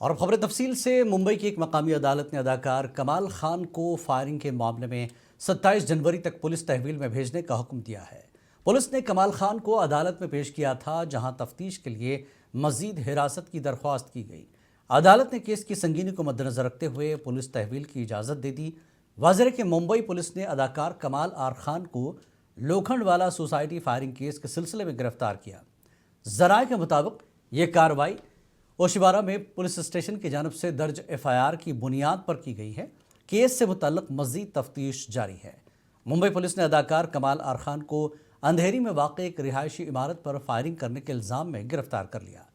और खबर तफसील से मुंबई की एक मकामी अदालत ने अदाकार कमाल खान को फायरिंग के मामले में 27 जनवरी तक पुलिस तहवील में भेजने का हुक्म दिया है। पुलिस ने कमाल खान को अदालत में पेश किया था, जहां तफ्तीश के लिए मजीद हिरासत की दरख्वास्त की गई। अदालत ने केस की संगीनी को मद्देनजर रखते हुए पुलिस तहवील की इजाज़त दे दी। वाज़ेह है कि मुंबई पुलिस ने अदाकार कमाल आर खान को लोखंडवाला सोसाइटी फायरिंग केस के सिलसिले में गिरफ्तार किया। जराये के मुताबिक ये कार्रवाई ओशिवारा में पुलिस स्टेशन की जानब से दर्ज एफआईआर की बुनियाद पर की गई है। केस से मुतल्लिक मजीद तफ्तीश जारी है। मुंबई पुलिस ने अदाकार कमाल आर खान को अंधेरी में वाक़ एक रिहायशी इमारत पर फायरिंग करने के इल्ज़ाम में गिरफ्तार कर लिया।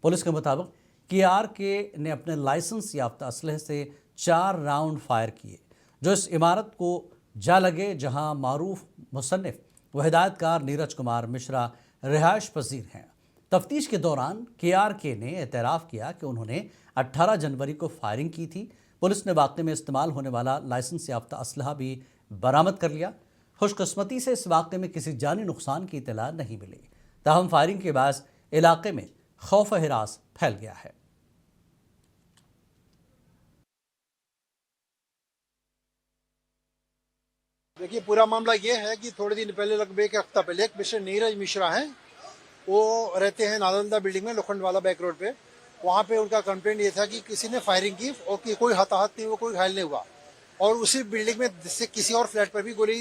पुलिस के मुताबिक KRK ने अपने लाइसेंस याफ्ता असलहे से 4 राउंड फायर किए, जो इस इमारत को जा लगे, जहां मारूफ मुसन्निफ व हिदायतकार नीरज कुमार मिश्रा रिहायश पजीर हैं। तफ्तीश के दौरान KRK ने एतराफ़ किया कि उन्होंने 18 जनवरी को फायरिंग की थी। पुलिस ने वाक़े में इस्तेमाल होने वाला लाइसेंस याफ्ता असलहा भी बरामद कर लिया। खुशकिस्मती से इस वाक़े में किसी जानी नुकसान की इतला नहीं मिली। ताहम फायरिंग के बाद इलाके में खौफ हिरास फैल गया है। देखिए, पूरा मामला ये है कि थोड़े दिन पहले, लगभग एक हफ्ता पहले, एक मिस्टर नीरज मिश्रा हैं, वो रहते हैं नालंदा बिल्डिंग में, लोखंडवाला बैक रोड पे। वहाँ पे उनका कंप्लेंट ये था कि किसी ने फायरिंग की और कि कोई हताहत नहीं हुआ, कोई घायल नहीं हुआ। और उसी बिल्डिंग में से किसी और फ्लैट पर भी गोली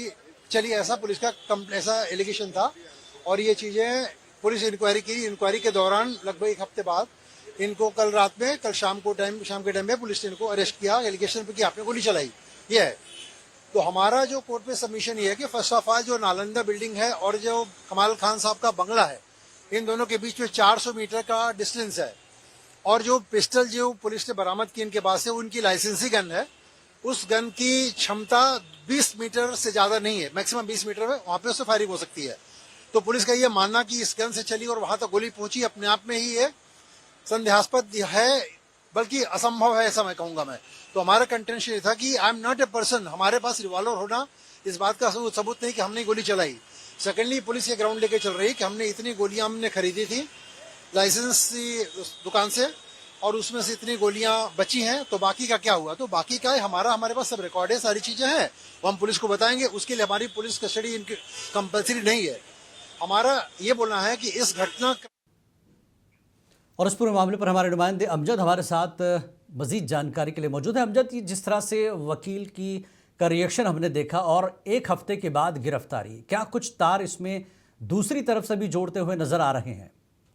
चली, ऐसा पुलिस का ऐसा एलिगेशन था। और ये चीज़ें पुलिस इंक्वायरी की। इंक्वायरी के दौरान लगभग एक हफ्ते बाद इनको कल शाम के टाइम में पुलिस ने इनको अरेस्ट किया, एलिगेशन पे कि आपने गोली चलाई। ये है। तो हमारा जो कोर्ट में सबमिशन ये है कि फर्स्ट ऑफ ऑल जो नालंदा बिल्डिंग है और जो कमाल खान साहब का बंगला है, इन दोनों के बीच में 400 मीटर का डिस्टेंस है। और जो पिस्टल जो पुलिस ने बरामद की इनके पास से, उनकी लाइसेंसी गन है। उस गन की क्षमता 20 मीटर से ज्यादा नहीं है, मैक्सिमम 20 मीटर में वहां पे उससे फायरिंग हो सकती है। तो पुलिस का ये मानना कि इस गन से चली और वहां तक गोली पहुंची, अपने आप में ही ये संदेहास्पद है, बल्कि असंभव है, ऐसा मैं कहूंगा मैं। तो हमारा कंटेंशन ये था कि I am not a person, हमारे पास रिवॉल्वर होना इस बात का सबूत नहीं कि हमने गोली चलाई। सेकेंडली, पुलिस ये ग्राउंड लेके चल रही है कि हमने इतनी गोलियां हमने खरीदी थी लाइसेंस दुकान से, और उसमें से इतनी गोलियां बची हैं, तो बाकी का क्या हुआ। तो बाकी का है हमारे पास सब रिकॉर्ड है, सारी चीजें हैं, वो हम पुलिस को बताएंगे। उसके लिए हमारी पुलिस कस्टडी इनकी कंपल्सरी नहीं है। हमारा ये बोलना है कि इस घटना और इस पूरे मामले पर हमारे नुमाइंदे अमजद हमारे साथ मजीद जानकारी के लिए मौजूद है। अमजद, जिस तरह से वकील का रिएक्शन हमने देखा और एक हफ्ते के बाद गिरफ्तारी, क्या कुछ तार इसमें दूसरी तरफ से भी जोड़ते हुए नजर आ रहे हैं?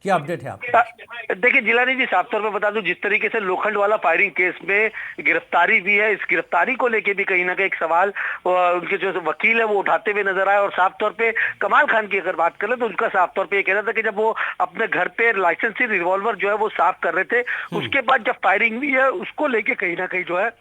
क्या अपडेट है आपका? देखिए जिलानी जी, साफ तौर पर बता दूं, जिस तरीके से लोखंडवाला फायरिंग केस में गिरफ्तारी भी है, इस गिरफ्तारी को लेके भी कहीं ना कहीं एक सवाल उनके जो वकील है वो उठाते हुए नजर आए। और साफ तौर पे कमाल खान की अगर बात करें तो उनका साफ तौर पे ये कहना था कि जब वो अपने घर पे लाइसेंसी रिवॉल्वर जो है वो साफ कर रहे थे, उसके बाद जब फायरिंग हुई है उसको लेके कहीं ना कहीं जो है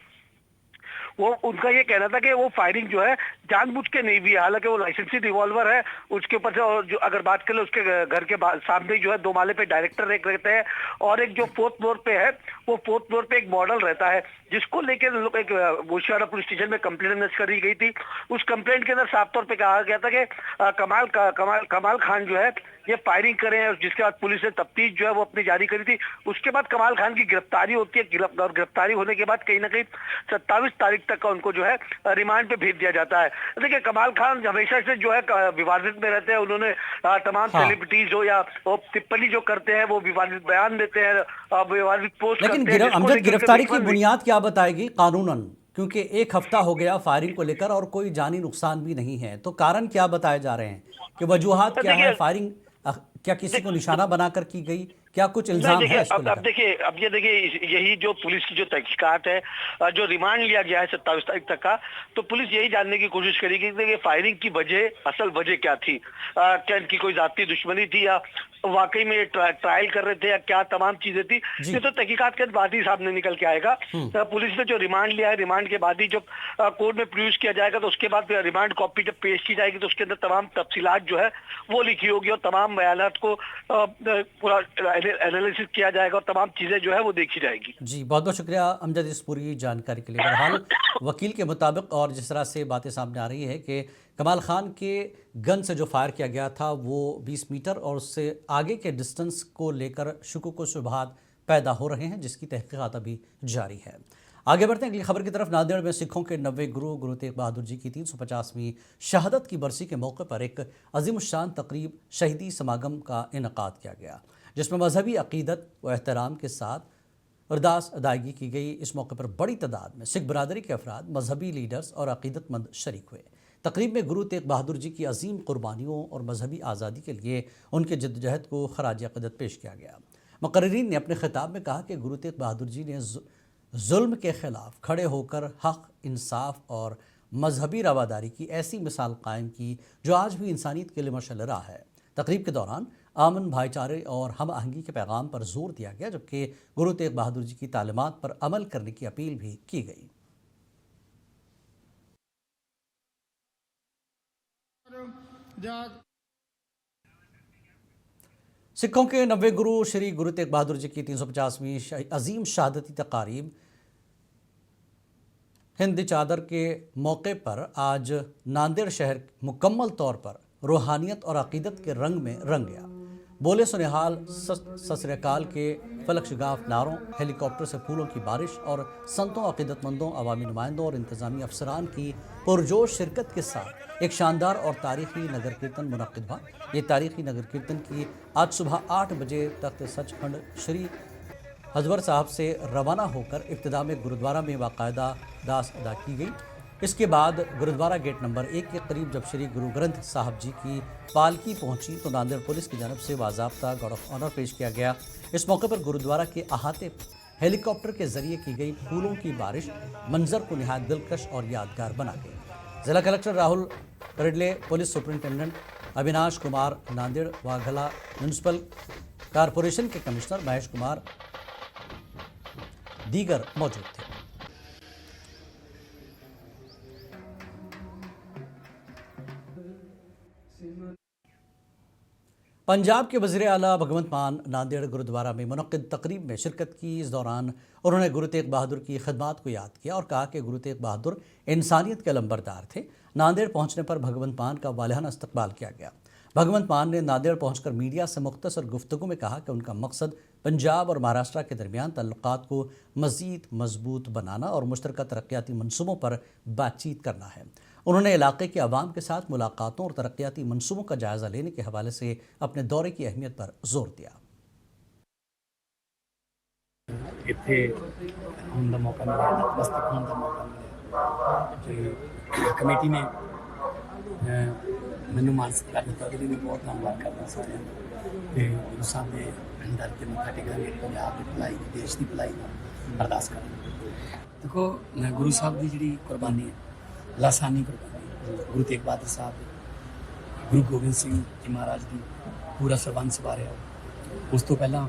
वो उनका ये कहना था कि वो फायरिंग जो है जानबूझ के नहीं हुई है। हालांकि वो लाइसेंसी रिवॉल्वर है, उसके ऊपर से, और जो अगर बात करें उसके घर के सामने जो है 2 माले पे डायरेक्टर एक रहते हैं और एक जो 4th फ्लोर पे है, वो 4th फ्लोर पे एक मॉडल रहता है, जिसको लेकर एक ओशिवारा पुलिस स्टेशन में कंप्लेंट दर्ज करी गई थी। उस कंप्लेंट के अंदर साफ तौर पे कहा गया था कि कमाल खान जो है ये फायरिंग करे हैं, जिसके बाद पुलिस ने तफ्तीश जो है वो अपनी जारी करी थी। उसके बाद कमाल खान की गिरफ्तारी होती है, और गिरफ्तारी होने के बाद कहीं ना कहीं 27 तारीख तक का उनको जो है रिमांड पे भेज दिया जाता है। देखिए, कमाल खान हमेशा से जो है विवादित में रहते हैं। उन्होंने तमाम सेलिब्रिटीज हो या टिप्पणी जो करते हैं वो विवादित बयान देते हैं, विवादित पोस्ट करते हैं। लेकिन अमजद, गिरफ्तारी की बुनियाद क्या बताएगी कानूनन? क्योंकि एक हफ्ता हो गया फायरिंग को लेकर और कोई जानी नुकसान भी नहीं है, तो कारण क्या बताए जा रहे हैं कि वजूहात क्या है? फायरिंग क्या किसी को निशाना बनाकर की गई? क्या कुछ इल्जाम है इसको लेकर? अब ये देखिए, यही जो पुलिस की जो तहकीकात है, जो रिमांड लिया गया है 27 तारीख तक का, तो पुलिस यही जानने की कोशिश करेगी कि फायरिंग की असल वजह क्या थी। क्या इनकी कोई जाती दुश्मनी थी या वाकई में ट्रायल कर रहे थे या क्या तमाम चीजें थी, ये तो तहकीकात के बाद ही सामने निकल के आएगा। पुलिस ने जो रिमांड लिया है, रिमांड के बाद ही जब कोर्ट में प्रोड्यूस किया जाएगा, तो उसके बाद रिमांड कॉपी जब पेश की जाएगी तो उसके अंदर तमाम तफसीलात जो है वो लिखी होगी और तमाम बयानात को पूरा एनालिसिस किया जाएगा और तमाम चीजें जो है वो देखी जाएगी। जी, बहुत बहुत शुक्रिया अमजद इस पूरी जानकारी के लिए। बहरहाल वकील के मुताबिक और जिस तरह से बातें सामने आ रही है कि कमाल खान के गन से जो फायर किया गया था वो 20 मीटर और उससे आगे के डिस्टेंस को लेकर शुकूक व शुबहात पैदा हो रहे हैं, जिसकी तहकीकात अभी जारी है। आगे बढ़ते हैं अगली खबर की तरफ। नांदेड़ में सिखों के 90 गुरु तेग बहादुर जी की 350वीं शहादत की बरसी के मौके पर एक अजीमुशान तकरीब शहीदी समागम का इनकाद किया गया, जिसमें मजहबी अकीदत व एहतराम के साथ अरदास अदायगी की गई। इस मौके पर बड़ी तादाद में सिख बरादरी के अफराद, मजहबी लीडर्स और अकीदतमंद शरीक हुए। तकरीब में गुरु तेग बहादुर जी की अजीम कुर्बानियों और मजहबी आज़ादी के लिए उनके जद्दोजहद को खराज अक़ीदत पेश किया गया। मुक़र्रिरीन ने अपने खिताब में कहा कि गुरु तेग बहादुर जी ने जुल्म के ख़िलाफ़ खड़े होकर हक़, इंसाफ और मजहबी रवादारी की ऐसी मिसाल कायम की जो आज भी इंसानियत के लिए मशअल राह है। तकरीब के दौरान अमन, भाईचारे और हम आहंगी के पैगाम पर जोर दिया गया, जबकि गुरु तेग बहादुर जी की तालीमात पर अमल करने की अपील भी की गई। सिखों के 90 गुरु श्री गुरु तेग बहादुर जी की 350वीं अजीम शहादती तकारीब हिंद चादर के मौके पर आज नांदेड़ शहर मुकम्मल तौर पर रूहानियत और अकीदत के रंग में रंग गया। बोले सुनिहाल, सत श्री अकाल के फलक शिगाफ नारों, हेलीकॉप्टर से फूलों की बारिश और संतों, अकीदतमंदों, अवामी नुमाइंदों और इंतजामी अफसरान की पुरजोश शिरकत के साथ एक शानदार और तारीखी नगर कीर्तन मुनक्किद हुआ। ये तारीखी नगर कीर्तन की आज सुबह 8 बजे तख्त सचखंड श्री हजवर साहब से रवाना होकर इब्तिदा में गुरुद्वारा में बाकायदा दास अदा की गई। इसके बाद गुरुद्वारा गेट नंबर 1 के करीब जब श्री गुरु ग्रंथ साहब जी की पालकी पहुंची तो नांदेड़ पुलिस की जानब से बाज़ाब्ता गार्ड ऑफ ऑनर पेश किया गया। इस मौके पर गुरुद्वारा के अहाते पर हेलीकॉप्टर के जरिए की गई फूलों की बारिश मंजर को निहायत दिलकश और यादगार बना गई। जिला collector Rahul Kardile, police superintendent Avinash Kumar Nanded, Waghala municipal corporation के कमिश्नर महेश कुमार दीगर मौजूद थे। पंजाब के वज़ीर आला भगवंत मान नांदेड़ गुरुद्वारा में मुनक्किद तकरीब में शिरकत की। इस दौरान उन्होंने गुरु तेग बहादुर की खिदमत को याद किया और कहा कि गुरु तेग बहादुर इंसानियत के लंबरदार थे। नांदेड़ पहुंचने पर भगवंत मान का वालिहाना इस्तकबाल किया गया। भगवंत मान ने नांदेड़ पहुंचकर मीडिया से मुख्तसर गुफ्तगू में कहा कि उनका मकसद पंजाब और महाराष्ट्र के दरमियान तल्लुकात को मज़ीद मजबूत बनाना और मुश्तरका तरक्याती मनसूबों पर बातचीत करना है। उन्होंने इलाके के अवाम के साथ मुलाकातों और तरक्याती मनसूबों का जायज़ा लेने के हवाले से अपने दौरे की अहमियत पर जोर दिया। इत्थे आने का मौका मिला, नतमस्तक होने का मौका मिला। कमेटी ने मैनू मान सत्कार दिता, ਉਹਦੇ ਲਈ बहुत धन्यवाद करता सारे ਤੇ ਗੁਰੂ ਸਾਹਿਬ ਦੇ ਅੰਦਰ ਤੇ ਮੱਥਾ ਟੇਕਾਂਗੇ, ਪੰਜਾਬ ਦੀ ਭਲਾਈ, ਦੇਸ਼ ਦੀ ਭਲਾਈ ਦਾ ਅਰਦਾਸ ਕਰਾਂਗੇ। ਦੇਖੋ ਗੁਰੂ ਸਾਹਿਬ ਦੀ ਜਿਹੜੀ ਕੁਰਬਾਨੀ ਹੈ, ਲਾਸਾਨੀ ਕੁਰਬਾਨੀ, ਗੁਰੂ ਤੇਗ ਬਹਾਦਰ ਸਾਹਿਬ, ਗੁਰੂ ਗੋਬਿੰਦ ਸਿੰਘ ਜੀ ਮਹਾਰਾਜ ਦੀ ਪੂਰਾ ਸਰਬੰਸ ਵਾਰਿਆ। ਉਸ ਤੋਂ ਪਹਿਲਾਂ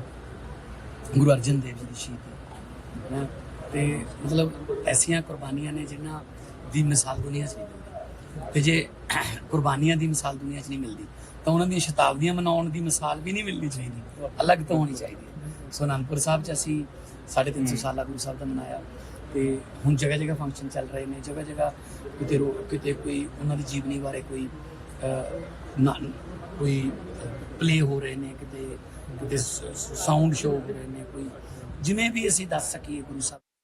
ਗੁਰੂ ਅਰਜਨ ਦੇਵ ਜੀ ਦੀ ਸ਼ਹੀਦੀ ਹੈ ਤੇ ਮਤਲਬ ਐਸੀਆਂ ਕੁਰਬਾਨੀਆਂ ਨੇ ਜਿਨ੍ਹਾਂ ਦੀ ਮਿਸਾਲ ਦੁਨੀਆ 'ਚ ਨਹੀਂ ਮਿਲਦੀ। ਤੇ ਜੇ ਕੁਰਬਾਨੀਆਂ ਦੀ ਮਿਸਾਲ ਦੁਨੀਆ 'ਚ ਨਹੀਂ ਮਿਲਦੀ ਤਾਂ ਉਹਨਾਂ ਦੀਆਂ ਸ਼ਤਾਬਦੀਆਂ ਮਨਾਉਣ ਦੀ ਮਿਸਾਲ ਵੀ ਨਹੀਂ ਮਿਲਣੀ ਚਾਹੀਦੀ, ਅਲੱਗ ਤੋਂ ਹੋਣੀ ਚਾਹੀਦੀ ਹੈ। ਸੋ ਅਨੰਦਪੁਰ ਸਾਹਿਬ 'ਚ ਅਸੀਂ 350 ਸਾਲਾ ਗੁਰੂ ਸਾਹਿਬ ਦਾ ਮਨਾਇਆ ਤੇ ਹੁਣ ਜਗ੍ਹਾ ਜਗ੍ਹਾ ਫੰਕਸ਼ਨ ਚੱਲ ਰਹੇ ਨੇ, ਜਗ੍ਹਾ ਜਗ੍ਹਾ ਕਿਤੇ ਕੋਈ ਉਹਨਾਂ ਦੀ ਜੀਵਨੀ ਬਾਰੇ ਕੋਈ ਪਲੇ ਹੋ ਰਹੇ ਨੇ, ਕਿਤੇ ਸਾਊਂਡ ਸ਼ੋਅ ਹੋ ਰਹੇ ਨੇ, ਕੋਈ ਜਿਵੇਂ ਵੀ ਅਸੀਂ ਦੱਸ ਸਕੀਏ ਗੁਰੂ ਸਾਹਿਬ